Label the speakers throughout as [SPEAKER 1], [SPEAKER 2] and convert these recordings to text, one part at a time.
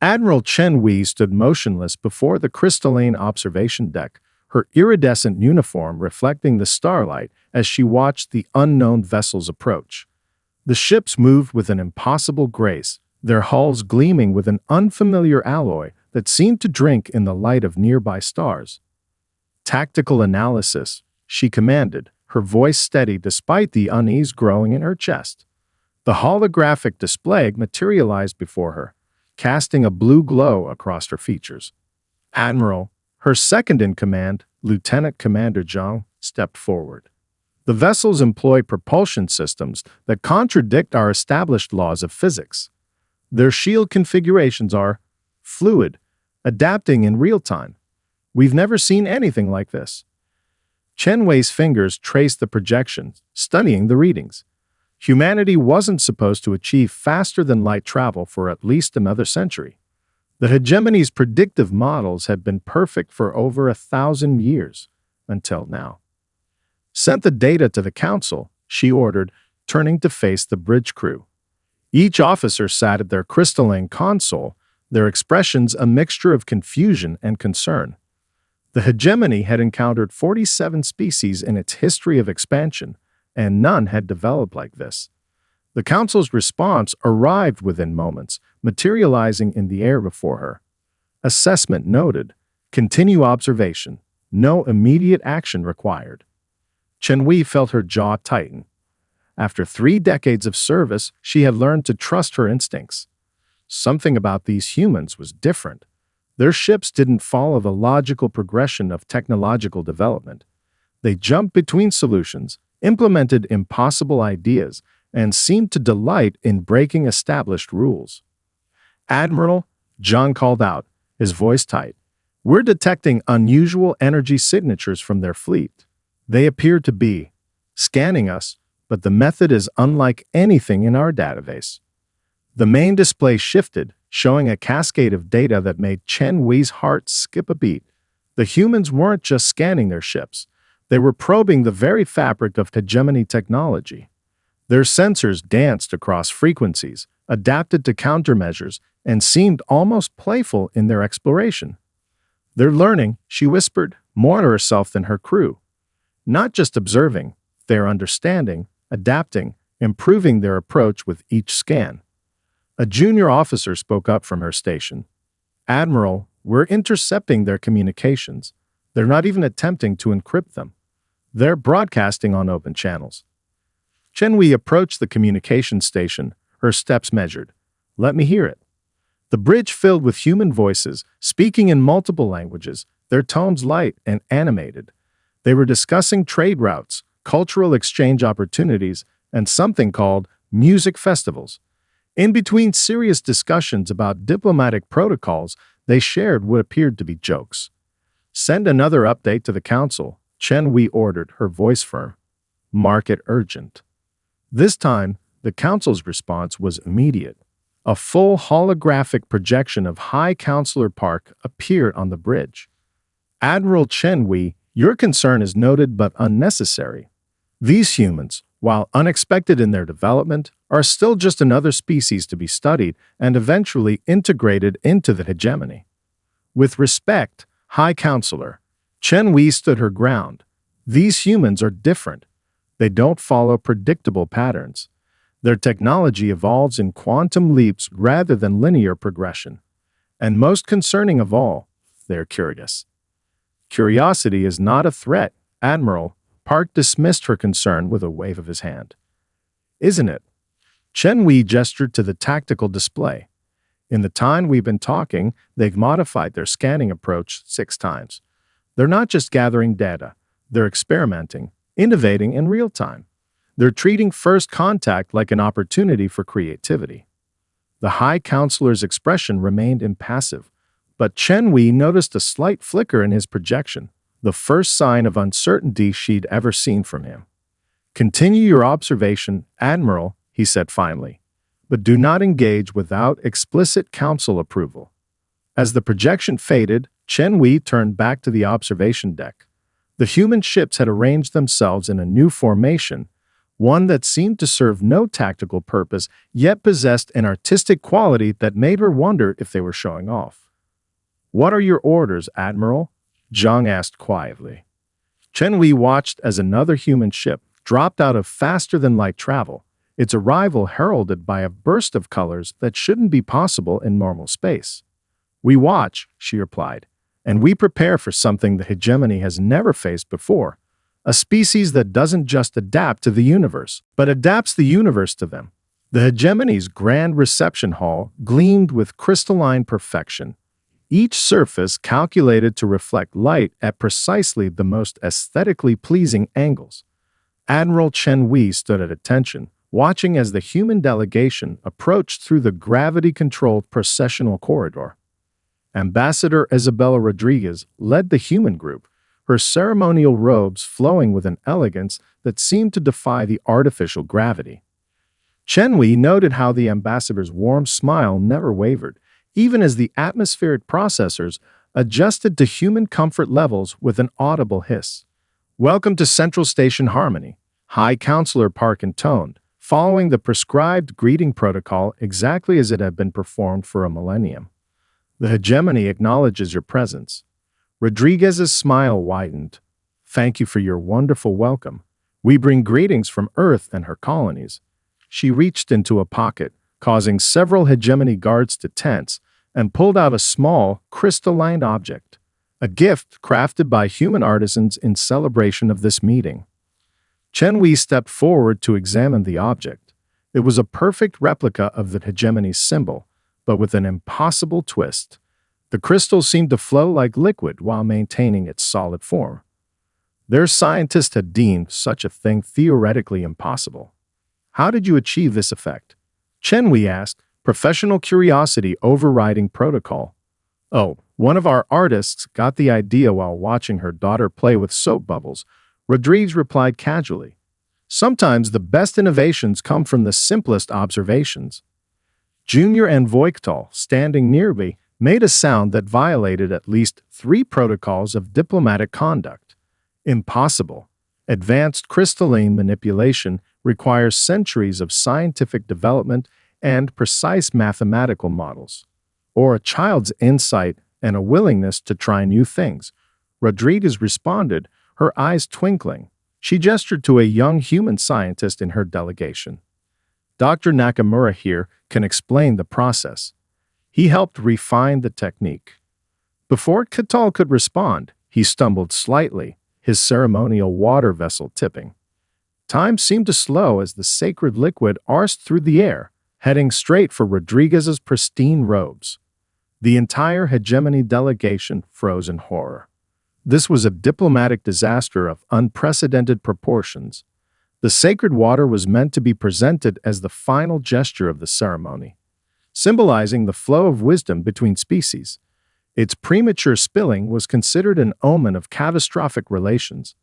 [SPEAKER 1] Admiral Chen Wei stood motionless before the crystalline observation deck, her iridescent uniform reflecting the starlight as she watched the unknown vessels approach. The ships moved with an impossible grace, their hulls gleaming with an unfamiliar alloy that seemed to drink in the light of nearby stars. "Tactical analysis," she commanded, her voice steady despite the unease growing in her chest. The holographic display materialized before her, casting a blue glow across her features. Admiral, her second-in-command, Lieutenant Commander Zhang, stepped forward. "The vessels employ propulsion systems that contradict our established laws of physics. Their shield configurations are fluid, adapting in real time. We've never seen anything like this." Chen Wei's fingers traced the projections, studying the readings. Humanity wasn't supposed to achieve faster-than-light travel for at least another century. The hegemony's predictive models had been perfect for over 1,000 years, until now. "Sent the data to the Council," she ordered, turning to face the bridge crew. Each officer sat at their crystalline console, their expressions a mixture of confusion and concern. The hegemony had encountered 47 species in its history of expansion, and none had developed like this. The Council's response arrived within moments, materializing in the air before her. Assessment noted. Continue observation. No immediate action required. Chen Wei felt her jaw tighten. After 3 decades of service, she had learned to trust her instincts. Something about these humans was different. Their ships didn't follow the logical progression of technological development. They jumped between solutions, implemented impossible ideas, and seemed to delight in breaking established rules. "Admiral," Zhang called out, his voice tight, "we're detecting unusual energy signatures from their fleet. They appear to be scanning us, but the method is unlike anything in our database." The main display shifted, showing a cascade of data that made Chen Wei's heart skip a beat. The humans weren't just scanning their ships. They were probing the very fabric of hegemony technology. Their sensors danced across frequencies, adapted to countermeasures, and seemed almost playful in their exploration. "They're learning," she whispered, more to herself than her crew. "Not just observing, they're understanding, adapting, improving their approach with each scan." A junior officer spoke up from her station. "Admiral, we're intercepting their communications. They're not even attempting to encrypt them. They're broadcasting on open channels." Chen Wei approached the communication station, her steps measured. "Let me hear it." The bridge filled with human voices, speaking in multiple languages, their tones light and animated. They were discussing trade routes, cultural exchange opportunities, and something called music festivals. In between serious discussions about diplomatic protocols, they shared what appeared to be jokes. "Send another update to the Council," Chen Wei ordered, her voice firm. "Mark it urgent." This time, the Council's response was immediate. A full holographic projection of High Counselor Park appeared on the bridge. "Admiral Chen Wei, your concern is noted but unnecessary. These humans, while unexpected in their development, are still just another species to be studied and eventually integrated into the hegemony." With respect, High Counselor, Chen Wei stood her ground. These humans are different. They don't follow predictable patterns. Their technology evolves in quantum leaps rather than linear progression. And most concerning of all, they're curious. "Curiosity is not a threat, Admiral." Park dismissed her concern with a wave of his hand. "Isn't it?" Chen Wei gestured to the tactical display. "In the time we've been talking, they've modified their scanning approach 6 times. They're not just gathering data, they're experimenting, innovating in real time. They're treating first contact like an opportunity for creativity." The High Counselor's expression remained impassive, but Chen Wei noticed a slight flicker in his projection, the first sign of uncertainty she'd ever seen from him. "Continue your observation, Admiral," he said finally, "but do not engage without explicit Council approval." As the projection faded, Chen Wei turned back to the observation deck. The human ships had arranged themselves in a new formation, one that seemed to serve no tactical purpose, yet possessed an artistic quality that made her wonder if they were showing off. "What are your orders, Admiral?" Zhang asked quietly. Chen Wei watched as another human ship dropped out of faster-than-light travel, its arrival heralded by a burst of colors that shouldn't be possible in normal space. "We watch," she replied, "and we prepare for something the hegemony has never faced before, a species that doesn't just adapt to the universe, but adapts the universe to them." The hegemony's grand reception hall gleamed with crystalline perfection, each surface calculated to reflect light at precisely the most aesthetically pleasing angles. Admiral Chen Wei stood at attention, watching as the human delegation approached through the gravity-controlled processional corridor. Ambassador Isabella Rodriguez led the human group, her ceremonial robes flowing with an elegance that seemed to defy the artificial gravity. Chen Wei noted how the ambassador's warm smile never wavered, even as the atmospheric processors adjusted to human comfort levels with an audible hiss. "Welcome to Central Station Harmony," High Counselor Park intoned, following the prescribed greeting protocol exactly as it had been performed for a millennium. "The hegemony acknowledges your presence." Rodriguez's smile widened. "Thank you for your wonderful welcome. We bring greetings from Earth and her colonies." She reached into a pocket, causing several hegemony guards to tense, and pulled out a small, crystalline object, a gift crafted by human artisans in celebration of this meeting. Chen Wei stepped forward to examine the object. It was a perfect replica of the hegemony's symbol, but with an impossible twist. The crystal seemed to flow like liquid while maintaining its solid form. Their scientists had deemed such a thing theoretically impossible. "How did you achieve this effect?" Chen Wei asked, professional curiosity overriding protocol. "Oh, one of our artists got the idea while watching her daughter play with soap bubbles," Rodriguez replied casually. "Sometimes the best innovations come from the simplest observations." Junior and Voigtal, standing near me, made a sound that violated at least 3 protocols of diplomatic conduct. Impossible. Advanced crystalline manipulation requires centuries of scientific development and precise mathematical models, or a child's insight and a willingness to try new things. Rodriguez responded, her eyes twinkling. She gestured to a young human scientist in her delegation. "Dr. Nakamura here can explain the process." He helped refine the technique. Before Katal could respond, he stumbled slightly, his ceremonial water vessel tipping. Time seemed to slow as the sacred liquid arsed through the air, heading straight for Rodriguez's pristine robes. The entire hegemony delegation froze in horror. This was a diplomatic disaster of unprecedented proportions. The sacred water was meant to be presented as the final gesture of the ceremony, symbolizing the flow of wisdom between species. Its premature spilling was considered an omen of catastrophic relations.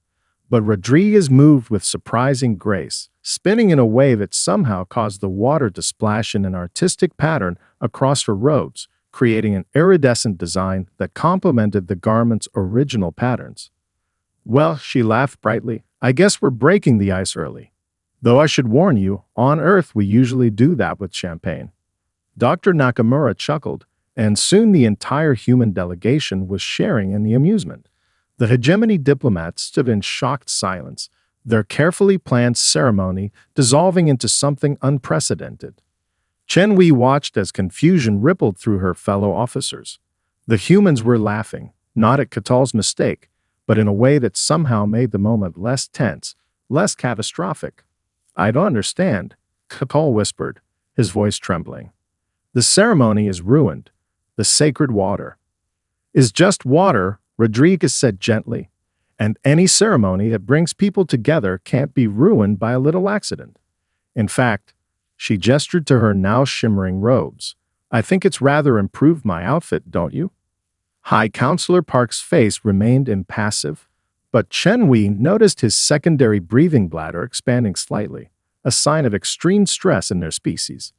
[SPEAKER 1] But Rodriguez moved with surprising grace, spinning in a way that somehow caused the water to splash in an artistic pattern across her robes, creating an iridescent design that complemented the garment's original patterns. "Well," she laughed brightly, "I guess we're breaking the ice early. Though I should warn you, on Earth we usually do that with champagne." Dr. Nakamura chuckled, and soon the entire human delegation was sharing in the amusement. The hegemony diplomats stood in shocked silence, their carefully planned ceremony dissolving into something unprecedented. Chen Wei watched as confusion rippled through her fellow officers. The humans were laughing, not at Katal's mistake, but in a way that somehow made the moment less tense, less catastrophic. "I don't understand," Katal whispered, his voice trembling. "The ceremony is ruined. The sacred water is just water," Rodriguez said gently, "and any ceremony that brings people together can't be ruined by a little accident. In fact," she gestured to her now shimmering robes, "I think it's rather improved my outfit, don't you?" High Counselor Park's face remained impassive, but Chen Wei noticed his secondary breathing bladder expanding slightly, a sign of extreme stress in their species.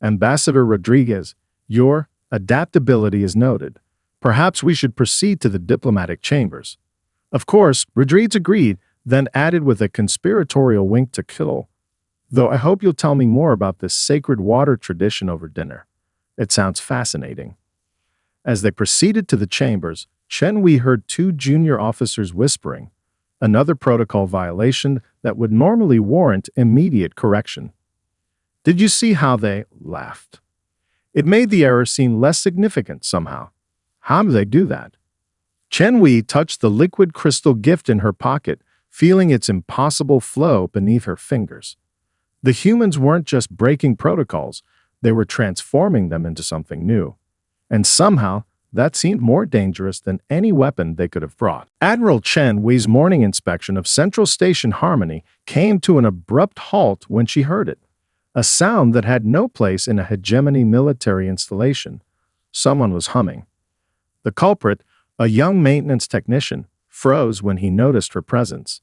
[SPEAKER 1] "Ambassador Rodriguez, your adaptability is noted. Perhaps we should proceed to the diplomatic chambers." Of course, Rodriguez agreed, then added with a conspiratorial wink to Kittle, Though I hope you'll tell me more about this sacred water tradition over dinner. It sounds fascinating. As they proceeded to the chambers, Chen Wei heard two junior officers whispering, another protocol violation that would normally warrant immediate correction. Did you see how they laughed? It made the error seem less significant somehow. How do they do that? Chen Wei touched the liquid crystal gift in her pocket, feeling its impossible flow beneath her fingers. The humans weren't just breaking protocols, they were transforming them into something new. And somehow, that seemed more dangerous than any weapon they could have brought. Admiral Chen Wei's morning inspection of Central Station Harmony came to an abrupt halt when she heard it. A sound that had no place in a hegemony military installation. Someone was humming. The culprit, a young maintenance technician, froze when he noticed her presence.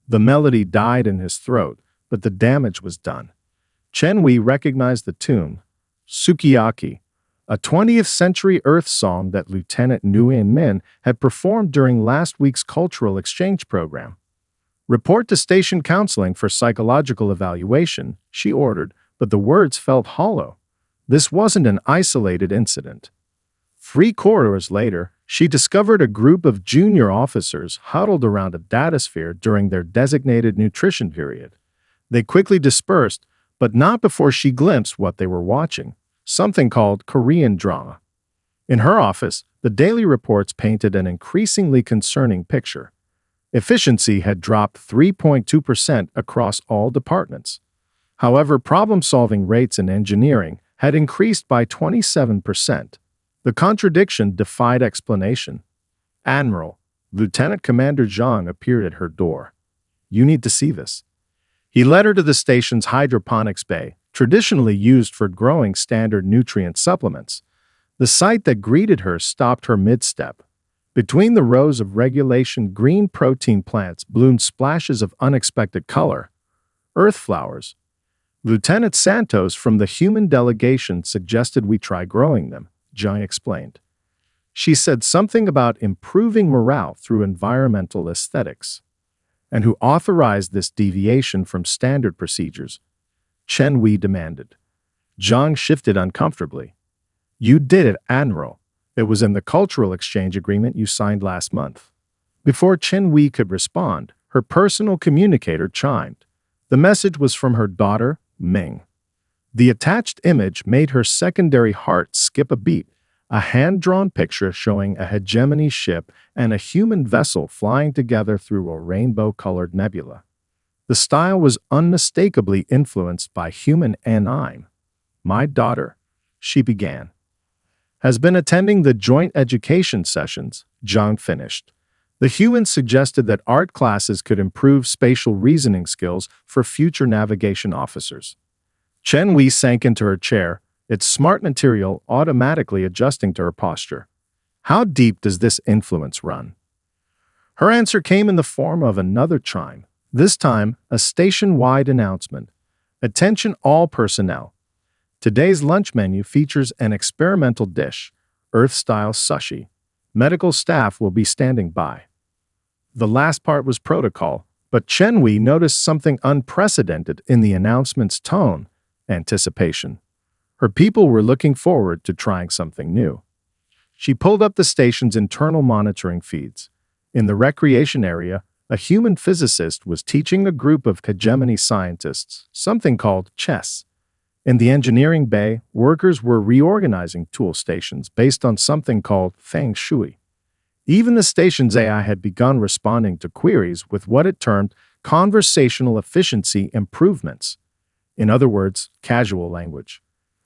[SPEAKER 1] The melody died in his throat, but the damage was done. Chen Wei recognized the tune, Sukiyaki, a 20th century Earth song that Lieutenant Nguyen Min had performed during last week's cultural exchange program. Report to station counseling for psychological evaluation, she ordered, but the words felt hollow. This wasn't an isolated incident. 3 corridors later, she discovered a group of junior officers huddled around a datasphere during their designated nutrition period. They quickly dispersed, but not before she glimpsed what they were watching, something called Korean drama. In her office, the daily reports painted an increasingly concerning picture. Efficiency had dropped 3.2% across all departments. However, problem-solving rates in engineering had increased by 27%. The contradiction defied explanation. Admiral, Lieutenant Commander Zhang appeared at her door. You need to see this. He led her to the station's hydroponics bay, traditionally used for growing standard nutrient supplements. The sight that greeted her stopped her mid-step. Between the rows of regulation green protein plants bloomed splashes of unexpected color. Earth flowers. Lieutenant Santos from the human delegation suggested we try growing them, Zhang explained. She said something about improving morale through environmental aesthetics. And who authorized this deviation from standard procedures? Chen Wei demanded. Zhang shifted uncomfortably. You did it, Admiral. It was in the cultural exchange agreement you signed last month. Before Chen Wei could respond, her personal communicator chimed. The message was from her daughter, Ming. The attached image made her secondary heart skip a beat, a hand-drawn picture showing a hegemony ship and a human vessel flying together through a rainbow-colored nebula. The style was unmistakably influenced by human anime. My daughter, she began, has been attending the joint education sessions, Zhang finished. The humans suggested that art classes could improve spatial reasoning skills for future navigation officers. Chen Wei sank into her chair, its smart material automatically adjusting to her posture. How deep does this influence run? Her answer came in the form of another chime, this time a station-wide announcement. Attention all personnel. Today's lunch menu features an experimental dish, Earth-style sushi. Medical staff will be standing by. The last part was protocol, but Chen Wei noticed something unprecedented in the announcement's tone, anticipation. Her people were looking forward to trying something new. She pulled up the station's internal monitoring feeds. In the recreation area, a human physicist was teaching a group of hegemony scientists something called chess. In the engineering bay, workers were reorganizing tool stations based on something called feng shui. Even the station's AI had begun responding to queries with what it termed conversational efficiency improvements. In other words, casual language.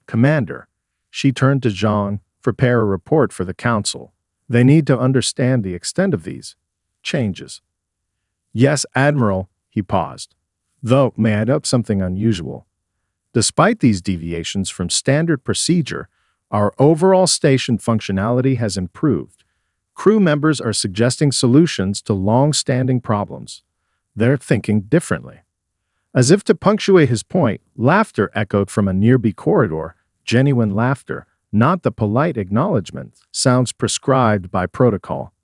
[SPEAKER 1] Commander, she turned to Zhang, prepare a report for the council. They need to understand the extent of these changes. Yes, Admiral, he paused. Though, may I note something unusual? Despite these deviations from standard procedure, our overall station functionality has improved. Crew members are suggesting solutions to long-standing problems. They're thinking differently. As if to punctuate his point, laughter echoed from a nearby corridor, genuine laughter, not the polite acknowledgement, sounds prescribed by protocol.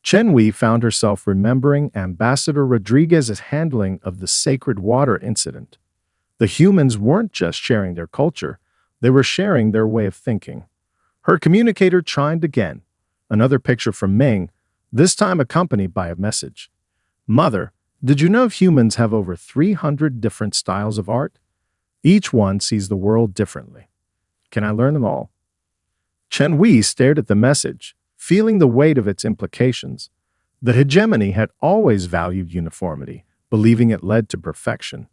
[SPEAKER 1] Chen Wei found herself remembering Ambassador Rodriguez's handling of the sacred water incident. The humans weren't just sharing their culture, they were sharing their way of thinking. Her communicator chimed again. Another picture from Ming, this time accompanied by a message. Mother, did you know humans have over 300 different styles of art? Each one sees the world differently. Can I learn them all? Chen Wei stared at the message, feeling the weight of its implications. The hegemony had always valued uniformity, believing it led to perfection.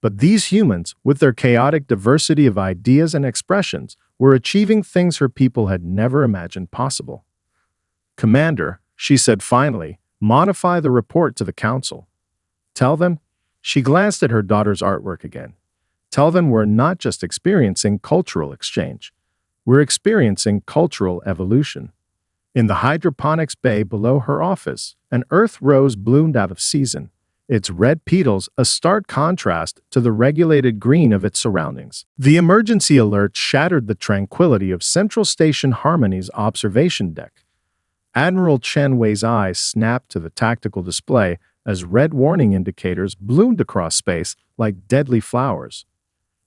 [SPEAKER 1] But these humans, with their chaotic diversity of ideas and expressions, were achieving things her people had never imagined possible. Commander, she said finally, modify the report to the council. Tell them, she glanced at her daughter's artwork again. Tell them we're not just experiencing cultural exchange. We're experiencing cultural evolution. In the hydroponics bay below her office, an earth rose bloomed out of season, its red petals a stark contrast to the regulated green of its surroundings. The emergency alert shattered the tranquility of Central Station Harmony's observation deck. Admiral Chen Wei's eyes snapped to the tactical display as red warning indicators bloomed across space like deadly flowers.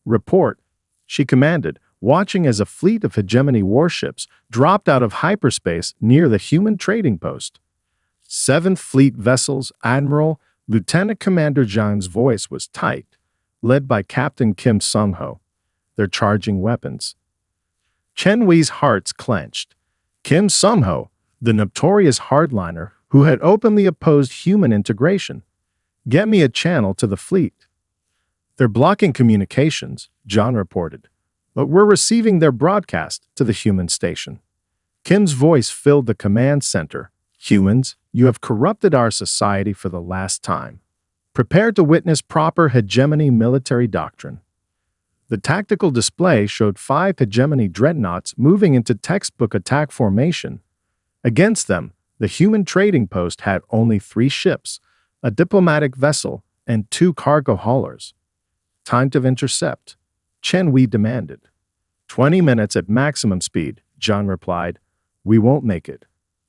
[SPEAKER 1] Report, she commanded, watching as a fleet of hegemony warships dropped out of hyperspace near the human trading post. 7th Fleet vessels, Admiral, Lieutenant Commander Zhang's voice was tight, led by Captain Kim Sung-ho. They're charging weapons. Chen Wei's hearts clenched. Kim Sung-ho, the notorious hardliner who had openly opposed human integration. Get me a channel to the fleet. They're blocking communications, John reported, but we're receiving their broadcast to the human station. Kim's voice filled the command center. Humans, you have corrupted our society for the last time. Prepare to witness proper hegemony military doctrine. The tactical display showed 5 hegemony dreadnoughts moving into textbook attack formation. Against them, the human trading post had only 3 ships, a diplomatic vessel, and 2 cargo haulers. Time to intercept, Chen Wei demanded. 20 minutes at maximum speed, John replied. We won't make it.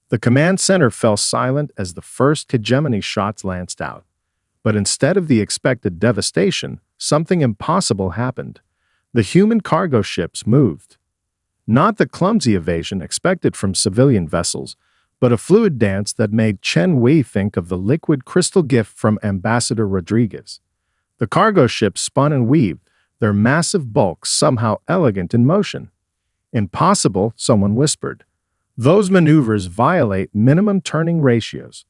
[SPEAKER 1] The command center fell silent as the first hegemony shots lanced out. But instead of the expected devastation, something impossible happened. The human cargo ships moved. Not the clumsy evasion expected from civilian vessels, but a fluid dance that made Chen Wei think of the liquid crystal gift from Ambassador Rodriguez. The cargo ships spun and weaved, their massive bulk somehow elegant in motion. Impossible, someone whispered. Those maneuvers violate minimum turning ratios.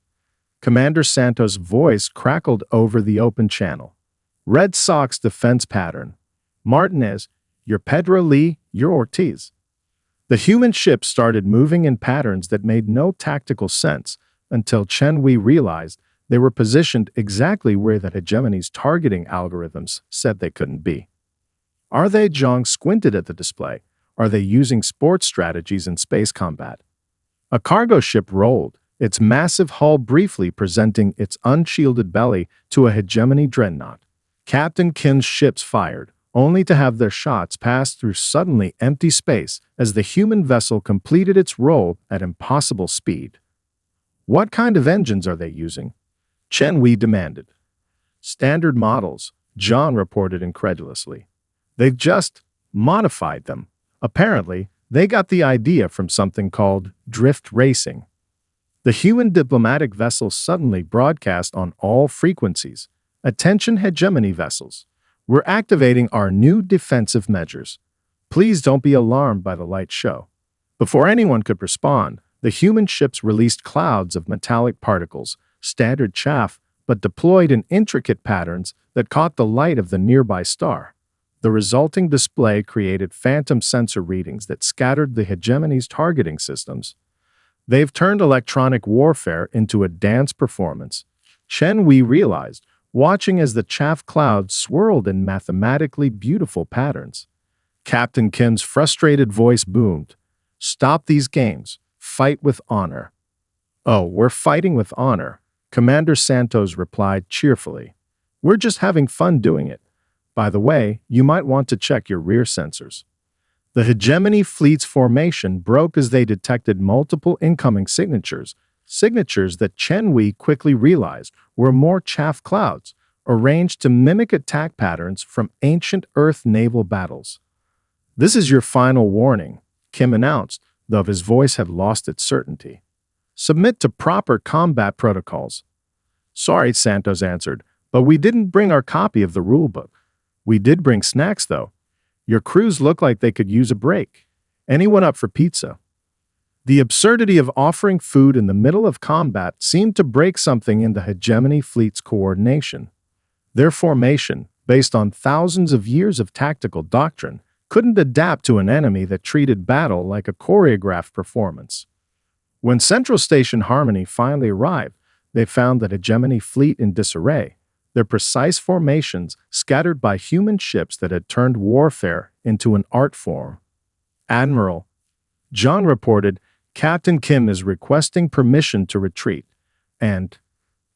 [SPEAKER 1] Commander Santos' voice crackled over the open channel. Red Sox defense pattern. Martinez, you're Pedro Lee, you're Ortiz. The human ships started moving in patterns that made no tactical sense until Chen Wei realized they were positioned exactly where the hegemony's targeting algorithms said they couldn't be. Are they? Zhang squinted at the display. Are they using sports strategies in space combat? A cargo ship rolled, its massive hull briefly presenting its unshielded belly to a hegemony dreadnought. Captain Kim's ships fired, only to have their shots pass through suddenly empty space as the human vessel completed its roll at impossible speed. What kind of engines are they using? Chen Wei demanded. Standard models, John reported incredulously. They've just modified them. Apparently, they got the idea from something called drift racing. The human diplomatic vessel suddenly broadcast on all frequencies. Attention hegemony vessels. We're activating our new defensive measures. Please don't be alarmed by the light show. Before anyone could respond, the human ships released clouds of metallic particles, standard chaff, but deployed in intricate patterns that caught the light of the nearby star. The resulting display created phantom sensor readings that scattered the hegemony's targeting systems. They've turned electronic warfare into a dance performance. Chen Wei realized, watching as the chaff clouds swirled in mathematically beautiful patterns. Captain Kim's frustrated voice boomed. Stop these games. Fight with honor. Oh, we're fighting with honor, Commander Santos replied cheerfully. We're just having fun doing it. By the way, you might want to check your rear sensors. The hegemony fleet's formation broke as they detected multiple incoming signatures that Chen Wei quickly realized were more chaff clouds, arranged to mimic attack patterns from ancient Earth naval battles. "This is your final warning," Kim announced, though his voice had lost its certainty. "Submit to proper combat protocols." "Sorry," Santos answered, "but we didn't bring our copy of the rulebook. We did bring snacks, though. Your crews look like they could use a break. Anyone up for pizza?" The absurdity of offering food in the middle of combat seemed to break something in the hegemony fleet's coordination. Their formation, based on thousands of years of tactical doctrine, couldn't adapt to an enemy that treated battle like a choreographed performance. When Central Station Harmony finally arrived, they found the hegemony fleet in disarray, their precise formations scattered by human ships that had turned warfare into an art form. "Admiral," John reported, "Captain Kim is requesting permission to retreat, and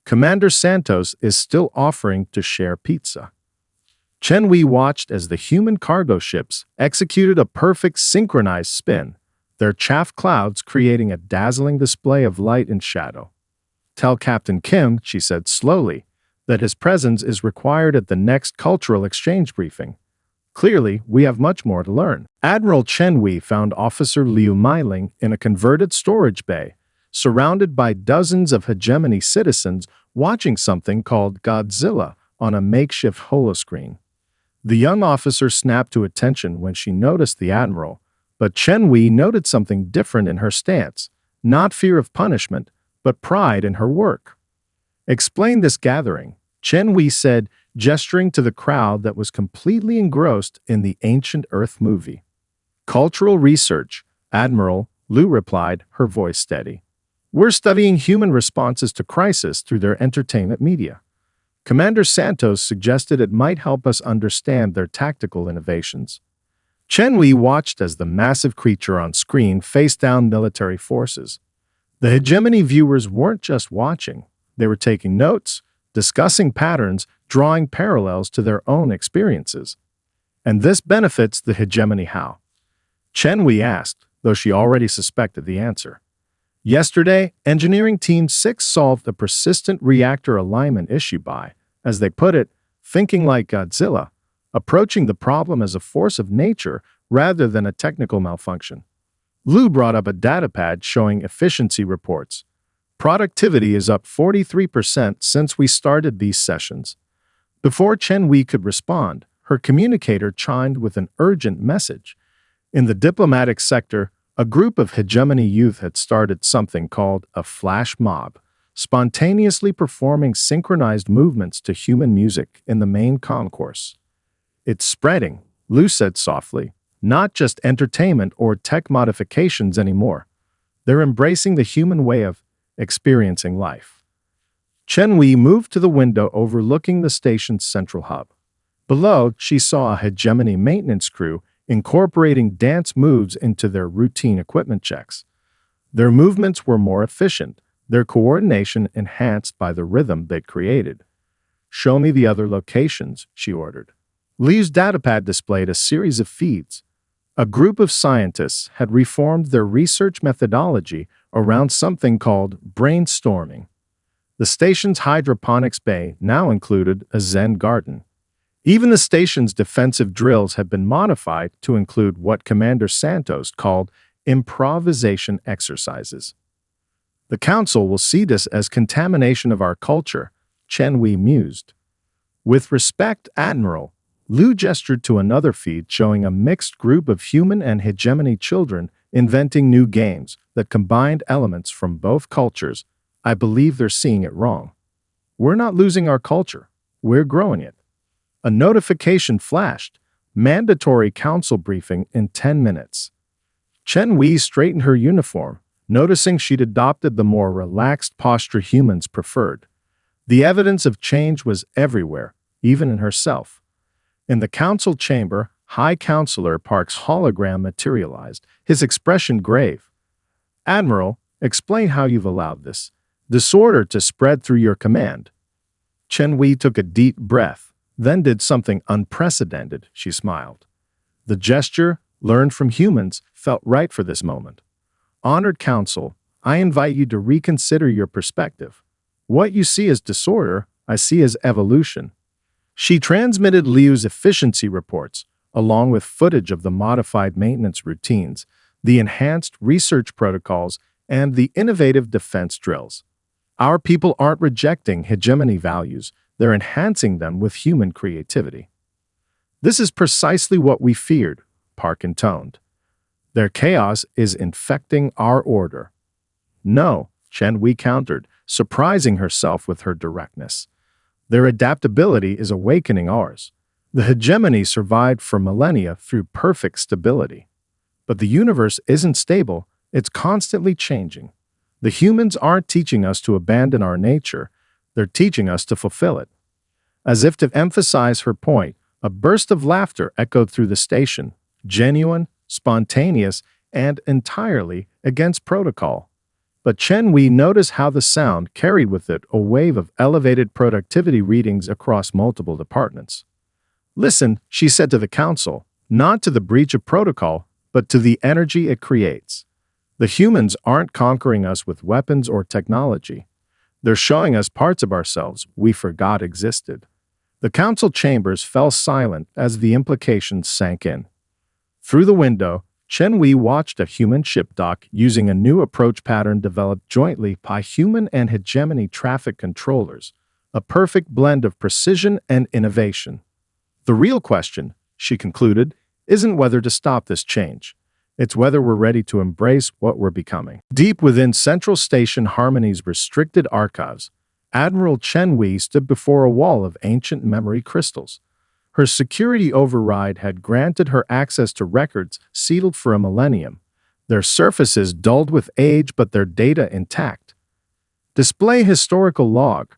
[SPEAKER 1] Commander Santos is still offering to share pizza." Chen Wei watched as the human cargo ships executed a perfect synchronized spin, their chaff clouds creating a dazzling display of light and shadow. "Tell Captain Kim," she said slowly, "that his presence is required at the next cultural exchange briefing. Clearly, we have much more to learn." Admiral Chen Wei found Officer Liu Meiling in a converted storage bay, surrounded by dozens of hegemony citizens watching something called Godzilla on a makeshift holoscreen. The young officer snapped to attention when she noticed the admiral, but Chen Wei noted something different in her stance, not fear of punishment, but pride in her work. "Explain this gathering," Chen Wei said, gesturing to the crowd that was completely engrossed in the Ancient Earth movie. "Cultural research," Admiral Liu replied, her voice steady. "We're studying human responses to crisis through their entertainment media. Commander Santos suggested it might help us understand their tactical innovations." Chen Wei watched as the massive creature on screen faced down military forces. The hegemony viewers weren't just watching, they were taking notes, discussing patterns, drawing parallels to their own experiences. "And this benefits the hegemony how?" Chen Wei asked, though she already suspected the answer. "Yesterday, Engineering Team 6 solved a persistent reactor alignment issue by, as they put it, thinking like Godzilla, approaching the problem as a force of nature rather than a technical malfunction." Liu brought up a datapad showing efficiency reports. "Productivity is up 43% since we started these sessions." Before Chen Wei could respond, her communicator chimed with an urgent message. In the diplomatic sector, a group of hegemony youth had started something called a flash mob, spontaneously performing synchronized movements to human music in the main concourse. "It's spreading," Liu said softly, "not just entertainment or tech modifications anymore. They're embracing the human way of experiencing life." Chen Wei moved to the window overlooking the station's central hub. Below, she saw a hegemony maintenance crew incorporating dance moves into their routine equipment checks. Their movements were more efficient, their coordination enhanced by the rhythm they'd created. "Show me the other locations," she ordered. Liu's datapad displayed a series of feeds. A group of scientists had reformed their research methodology around something called brainstorming. The station's hydroponics bay now included a Zen garden. Even the station's defensive drills had been modified to include what Commander Santos called improvisation exercises. "The Council will see this as contamination of our culture," Chen Wei mused. "With respect, Admiral," Liu gestured to another feed showing a mixed group of human and hegemony children inventing new games that combined elements from both cultures. "I believe they're seeing it wrong. We're not losing our culture. We're growing it." A notification flashed. Mandatory council briefing in 10 minutes. Chen Wei straightened her uniform, noticing she'd adopted the more relaxed posture humans preferred. The evidence of change was everywhere, even in herself. In the council chamber, High Counselor Park's hologram materialized, his expression grave. "Admiral, explain how you've allowed this disorder to spread through your command." Chen Wei took a deep breath, then did something unprecedented, she smiled. The gesture, learned from humans, felt right for this moment. "Honored Council, I invite you to reconsider your perspective. What you see as disorder, I see as evolution, She transmitted Liu's efficiency reports, along with footage of the modified maintenance routines, the enhanced research protocols, and the innovative defense drills. Our people aren't rejecting hegemony values, they're enhancing them with human creativity. This is precisely what we feared, Park intoned. Their chaos is infecting our order. No, Chen Wei countered, surprising herself with her directness. Their adaptability is awakening ours. The hegemony survived for millennia through perfect stability. But the universe isn't stable, it's constantly changing. The humans aren't teaching us to abandon our nature, they're teaching us to fulfill it. As if to emphasize her point, a burst of laughter echoed through the station, genuine, spontaneous, and entirely against protocol. But Chen Wei noticed how the sound carried with it a wave of elevated productivity readings across multiple departments. Listen, she said to the council, not to the breach of protocol, but to the energy it creates. The humans aren't conquering us with weapons or technology. They're showing us parts of ourselves we forgot existed. The council chambers fell silent as the implications sank in. Through the window, Chen Wei watched a human ship dock using a new approach pattern developed jointly by human and hegemony traffic controllers, a perfect blend of precision and innovation. The real question, she concluded, isn't whether to stop this change. It's whether we're ready to embrace what we're becoming. Deep within Central Station Harmony's restricted archives, Admiral Chen Wei stood before a wall of ancient memory crystals. Her security override had granted her access to records sealed for a millennium, their surfaces dulled with age but their data intact. Display historical log.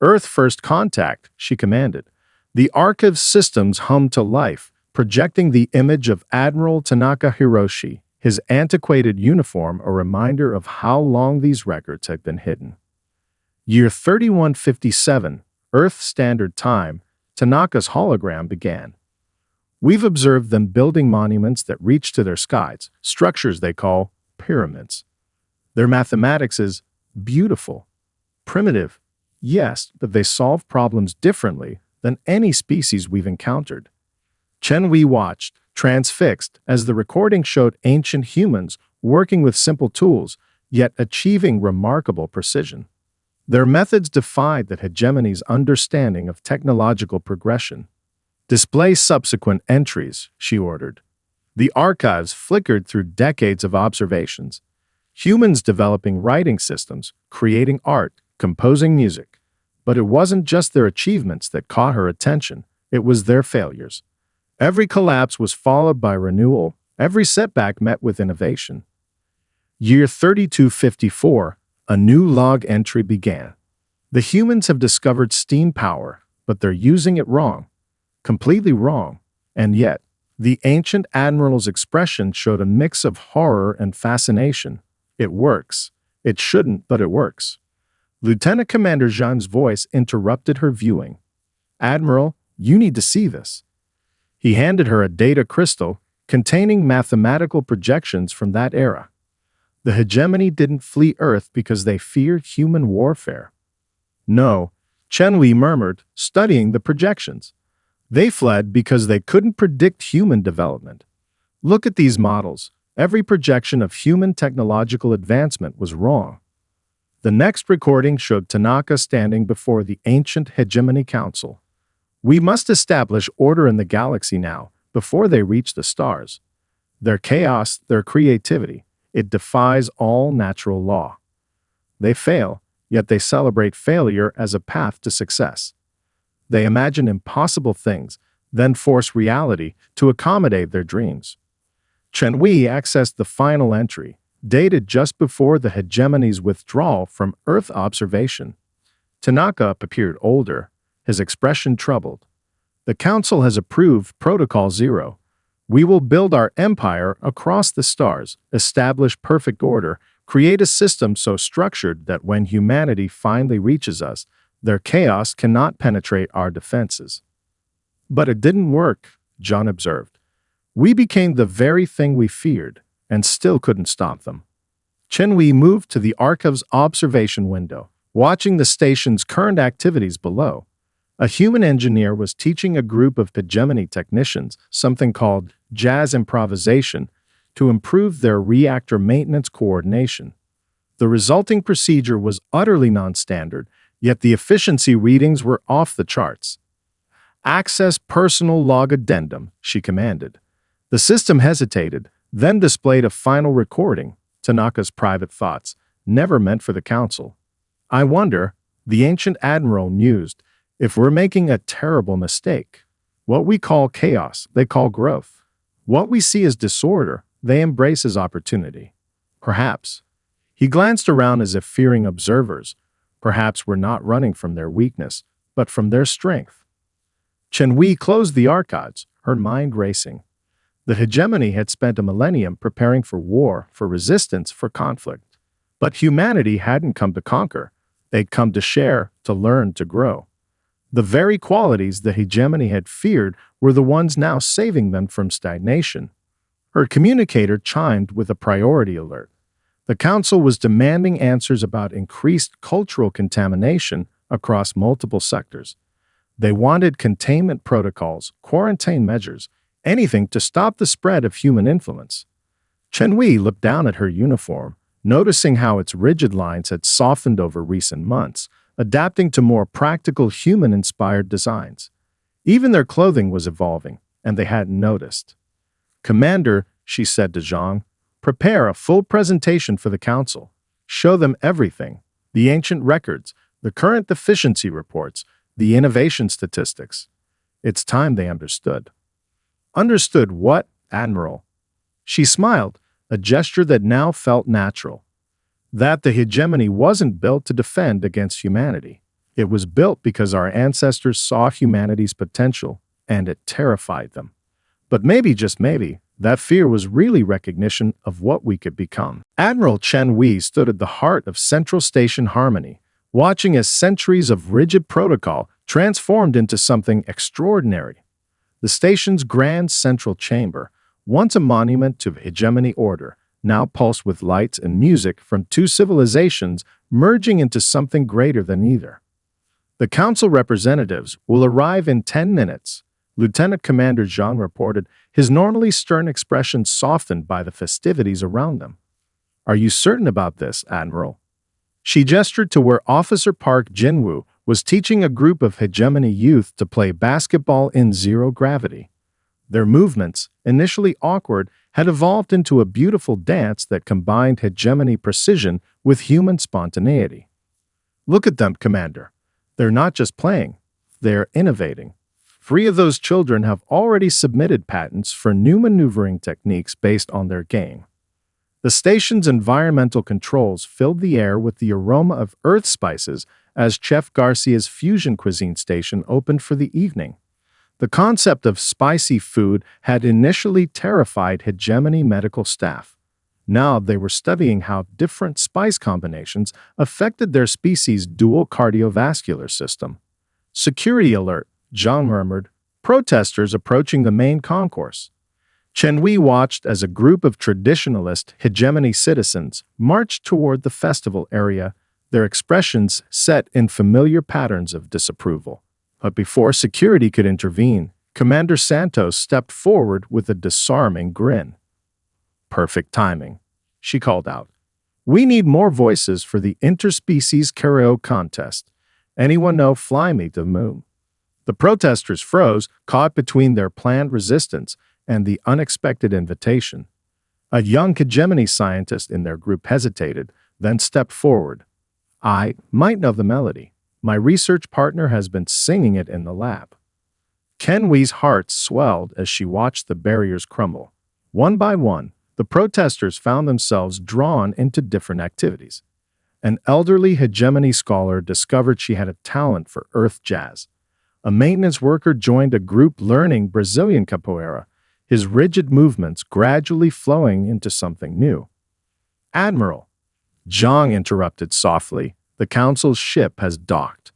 [SPEAKER 1] Earth First Contact, she commanded. The archive systems hummed to life, projecting the image of Admiral Tanaka Hiroshi, his antiquated uniform a reminder of how long these records had been hidden. Year 3157, Earth Standard Time, Tanaka's hologram began. We've observed them building monuments that reach to their skies, structures they call pyramids. Their mathematics is beautiful, primitive, yes, but they solve problems differently than any species we've encountered. Chen Wei watched, transfixed, as the recording showed ancient humans working with simple tools, yet achieving remarkable precision. Their methods defied the hegemony's understanding of technological progression. Display subsequent entries, she ordered. The archives flickered through decades of observations. Humans developing writing systems, creating art, composing music. But it wasn't just their achievements that caught her attention, it was their failures. Every collapse was followed by renewal, every setback met with innovation. Year 3254, a new log entry began. The humans have discovered steam power, but they're using it wrong. Completely wrong. And yet, the ancient admiral's expression showed a mix of horror and fascination. It works. It shouldn't, but it works. Lieutenant Commander Zhang's voice interrupted her viewing. Admiral, you need to see this. He handed her a data crystal containing mathematical projections from that era. The hegemony didn't flee Earth because they feared human warfare. No, Chen Wei murmured, studying the projections. They fled because they couldn't predict human development. Look at these models. Every projection of human technological advancement was wrong. The next recording showed Tanaka standing before the ancient hegemony council. We must establish order in the galaxy now, before they reach the stars. Their chaos, their creativity, it defies all natural law. They fail, yet they celebrate failure as a path to success. They imagine impossible things, then force reality to accommodate their dreams. Chen Wei accessed the final entry, dated just before the hegemony's withdrawal from Earth observation. Tanaka appeared older, his expression troubled. The Council has approved Protocol Zero. We will build our empire across the stars, establish perfect order, create a system so structured that when humanity finally reaches us, their chaos cannot penetrate our defenses. But it didn't work, John observed. We became the very thing we feared, and still couldn't stop them. Chen Wei moved to the archive's observation window, watching the station's current activities below. A human engineer was teaching a group of hegemony technicians something called jazz improvisation to improve their reactor maintenance coordination. The resulting procedure was utterly non-standard, yet the efficiency readings were off the charts. "Access personal log addendum," she commanded. The system hesitated, then displayed a final recording, Tanaka's private thoughts, never meant for the council. "I wonder," the ancient admiral mused, "if we're making a terrible mistake. What we call chaos, they call growth. What we see as disorder, they embrace as opportunity. Perhaps." He glanced around as if fearing observers. Perhaps we're not running from their weakness, but from their strength. Chen Wei closed the archives, her mind racing. The hegemony had spent a millennium preparing for war, for resistance, for conflict. But humanity hadn't come to conquer. They'd come to share, to learn, to grow. The very qualities the hegemony had feared were the ones now saving them from stagnation. Her communicator chimed with a priority alert. The council was demanding answers about increased cultural contamination across multiple sectors. They wanted containment protocols, quarantine measures, anything to stop the spread of human influence. Chen Wei looked down at her uniform, noticing how its rigid lines had softened over recent months, adapting to more practical human-inspired designs. Even their clothing was evolving, and they hadn't noticed. "Commander," she said to Zhang, "prepare a full presentation for the council. Show them everything, the ancient records, the current deficiency reports, the innovation statistics." It's time they understood. "Understood what, Admiral?" She smiled, a gesture that now felt natural. That the hegemony wasn't built to defend against humanity. It was built because our ancestors saw humanity's potential, and it terrified them. But maybe, just maybe, that fear was really recognition of what we could become. Admiral Chen Wei stood at the heart of Central Station Harmony, watching as centuries of rigid protocol transformed into something extraordinary. The station's grand central chamber, once a monument to hegemony order, now pulsed with lights and music from two civilizations merging into something greater than either. "The council representatives will arrive in 10 minutes, Lieutenant Commander Zhang reported, his normally stern expression softened by the festivities around them. "Are you certain about this, Admiral?" She gestured to where Officer Park Jinwoo was teaching a group of hegemony youth to play basketball in zero gravity. Their movements, initially awkward, had evolved into a beautiful dance that combined hegemony precision with human spontaneity. "Look at them, Commander. They're not just playing, they're innovating. 3 of those children have already submitted patents for new maneuvering techniques based on their game." The station's environmental controls filled the air with the aroma of earth spices as Chef Garcia's fusion cuisine station opened for the evening. The concept of spicy food had initially terrified hegemony medical staff. Now they were studying how different spice combinations affected their species' dual cardiovascular system. "Security alert," Zhang murmured, "protesters approaching the main concourse." Chen Wei watched as a group of traditionalist hegemony citizens marched toward the festival area, their expressions set in familiar patterns of disapproval. But before security could intervene, Commander Santos stepped forward with a disarming grin. "Perfect timing," she called out. "We need more voices for the interspecies karaoke contest. Anyone know Fly Me to the Moon?" The protesters froze, caught between their planned resistance and the unexpected invitation. A young hegemony scientist in their group hesitated, then stepped forward. "I might know the melody. My research partner has been singing it in the lab." Chen Wei's heart swelled as she watched the barriers crumble. One by one, the protesters found themselves drawn into different activities. An elderly hegemony scholar discovered she had a talent for earth jazz. A maintenance worker joined a group learning Brazilian capoeira, his rigid movements gradually flowing into something new. "Admiral," Zhang interrupted softly, "the council's ship has docked."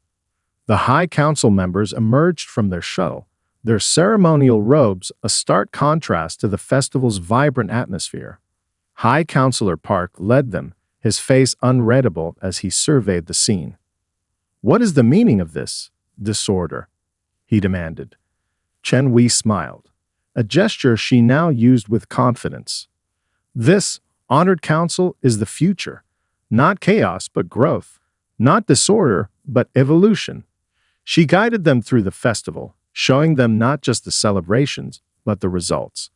[SPEAKER 1] The High Council members emerged from their shuttle, their ceremonial robes a stark contrast to the festival's vibrant atmosphere. High Councilor Park led them, his face unreadable as he surveyed the scene. "What is the meaning of this disorder?" he demanded. Chen Wei smiled, a gesture she now used with confidence. This, honored council, is the future. Not chaos, but growth. Not disorder, but evolution. She guided them through the festival, showing them not just the celebrations, but the results.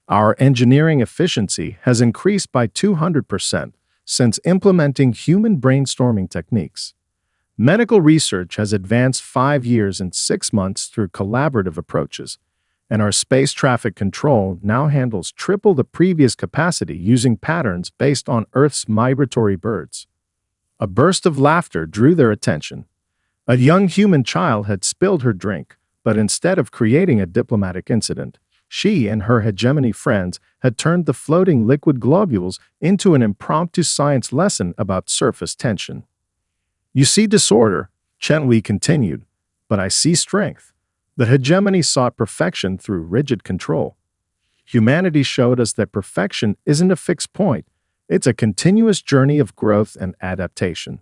[SPEAKER 1] Our engineering efficiency has increased by 200% since implementing human brainstorming techniques. Medical research has advanced 5 years and 6 months through collaborative approaches, and our space traffic control now handles triple the previous capacity using patterns based on Earth's migratory birds. A burst of laughter drew their attention. A young human child had spilled her drink, but instead of creating a diplomatic incident, she and her hegemony friends had turned the floating liquid globules into an impromptu science lesson about surface tension. You see disorder, Chen Wei continued, but I see strength. The hegemony sought perfection through rigid control. Humanity showed us that perfection isn't a fixed point, it's a continuous journey of growth and adaptation.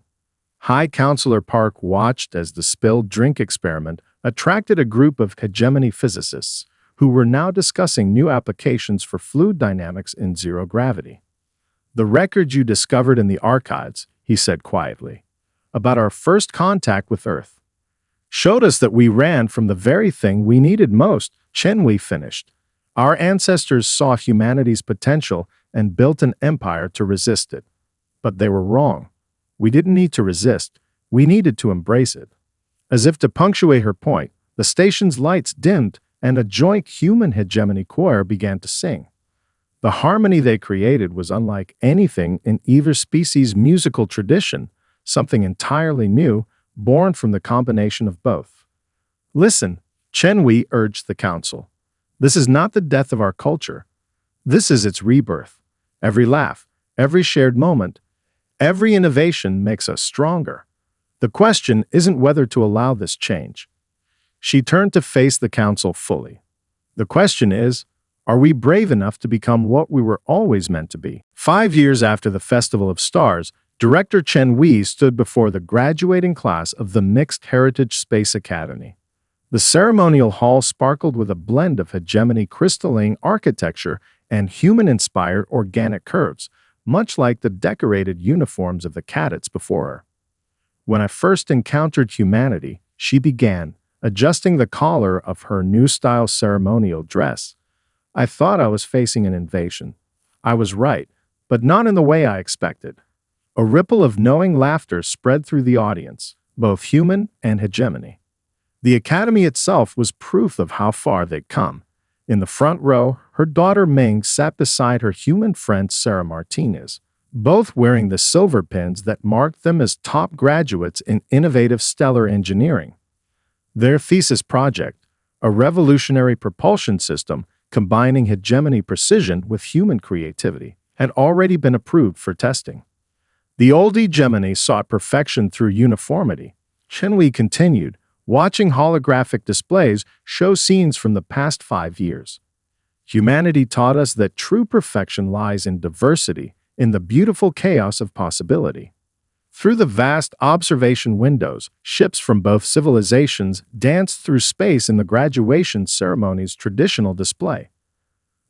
[SPEAKER 1] High Counselor Park watched as the spilled drink experiment attracted a group of hegemony physicists who were now discussing new applications for fluid dynamics in zero gravity. The record you discovered in the archives, he said quietly, about our first contact with Earth, showed us that we ran from the very thing we needed most, Chen Wei finished. Our ancestors saw humanity's potential and built an empire to resist it. But they were wrong. We didn't need to resist, we needed to embrace it. As if to punctuate her point, the station's lights dimmed and a joint human hegemony choir began to sing. The harmony they created was unlike anything in either species' musical tradition, something entirely new, born from the combination of both. Listen, Chen Wei urged the council. This is not the death of our culture. This is its rebirth. Every laugh, every shared moment, every innovation makes us stronger. The question isn't whether to allow this change. She turned to face the council fully. The question is, are we brave enough to become what we were always meant to be? 5 years after the Festival of Stars, Director Chen Wei stood before the graduating class of the Mixed Heritage Space Academy. The ceremonial hall sparkled with a blend of hegemony crystalline architecture and human-inspired organic curves, much like the decorated uniforms of the cadets before her. When I first encountered humanity, she began, adjusting the collar of her new-style ceremonial dress. I thought I was facing an invasion. I was right, but not in the way I expected. A ripple of knowing laughter spread through the audience, both human and hegemony. The academy itself was proof of how far they'd come. In the front row, her daughter Ming sat beside her human friend Sarah Martinez, both wearing the silver pins that marked them as top graduates in innovative stellar engineering. Their thesis project, a revolutionary propulsion system combining hegemony precision with human creativity, had already been approved for testing. The old hegemony sought perfection through uniformity. Chen Wei continued, watching holographic displays show scenes from the past 5 years. Humanity taught us that true perfection lies in diversity, in the beautiful chaos of possibility. Through the vast observation windows, ships from both civilizations danced through space in the graduation ceremony's traditional display.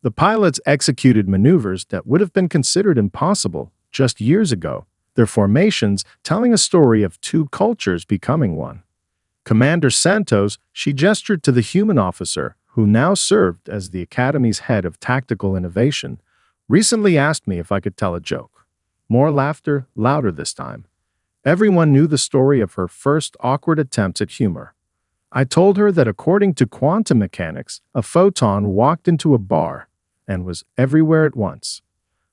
[SPEAKER 1] The pilots executed maneuvers that would have been considered impossible just years ago, their formations telling a story of two cultures becoming one. Commander Santos, she gestured to the human officer, who now served as the Academy's head of tactical innovation, recently asked me if I could tell a joke. More laughter, louder this time. Everyone knew the story of her first awkward attempts at humor. I told her that according to quantum mechanics, a photon walked into a bar and was everywhere at once.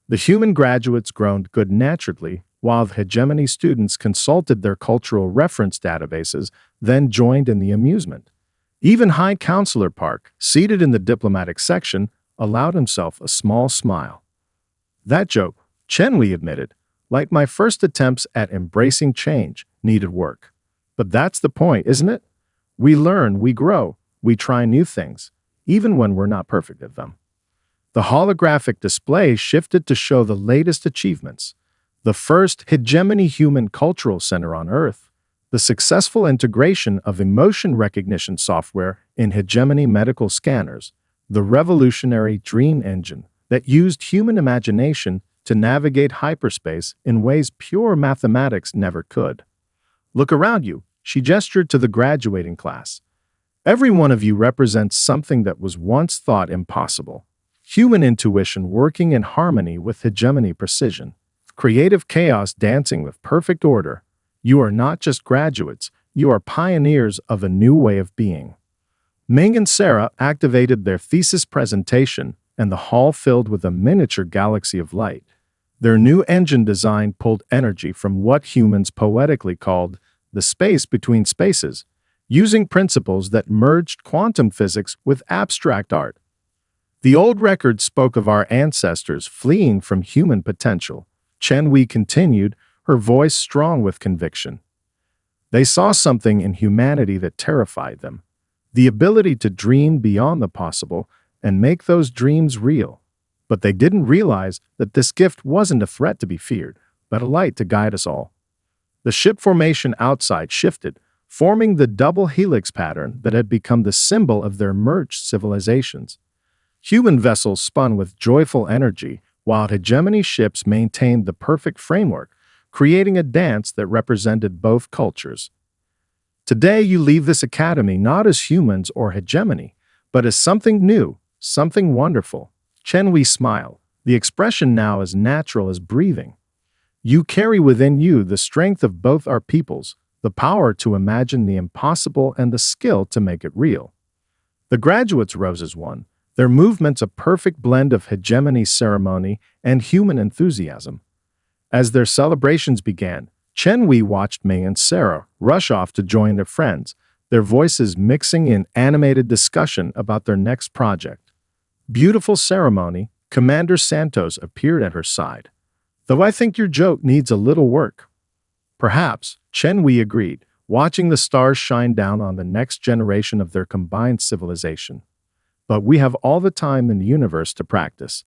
[SPEAKER 1] The human graduates groaned good-naturedly, while the hegemony students consulted their cultural reference databases, then joined in the amusement. Even High Counselor Park, seated in the diplomatic section, allowed himself a small smile. That joke, Chen Wei admitted, like my first attempts at embracing change, needed work. But that's the point, isn't it? We learn, we grow, we try new things, even when we're not perfect at them. The holographic display shifted to show the latest achievements. The first hegemony human cultural center on Earth, the successful integration of emotion recognition software in hegemony medical scanners, the revolutionary dream engine that used human imagination to navigate hyperspace in ways pure mathematics never could. Look around you, she gestured to the graduating class. Every one of you represents something that was once thought impossible. Human intuition working in harmony with hegemony precision. Creative chaos dancing with perfect order. You are not just graduates, you are pioneers of a new way of being. Ming and Sarah activated their thesis presentation, and the hall filled with a miniature galaxy of light. Their new engine design pulled energy from what humans poetically called the space between spaces, using principles that merged quantum physics with abstract art. The old record spoke of our ancestors fleeing from human potential. Chen Wei continued, her voice strong with conviction. They saw something in humanity that terrified them, the ability to dream beyond the possible and make those dreams real. But they didn't realize that this gift wasn't a threat to be feared, but a light to guide us all. The ship formation outside shifted, forming the double helix pattern that had become the symbol of their merged civilizations. Human vessels spun with joyful energy, while hegemony ships maintained the perfect framework, creating a dance that represented both cultures. Today you leave this academy not as humans or hegemony, but as something new, something wonderful. Chen Wei smiled, the expression now as natural as breathing. You carry within you the strength of both our peoples, the power to imagine the impossible and the skill to make it real. The graduates rose as one, their movements a perfect blend of hegemony ceremony and human enthusiasm. As their celebrations began, Chen Wei watched Ming and Sarah rush off to join their friends, their voices mixing in animated discussion about their next project. Beautiful ceremony, Commander Santos appeared at her side. Though I think your joke needs a little work. Perhaps, Chen Wei agreed, watching the stars shine down on the next generation of their combined civilization. But we have all the time in the universe to practice.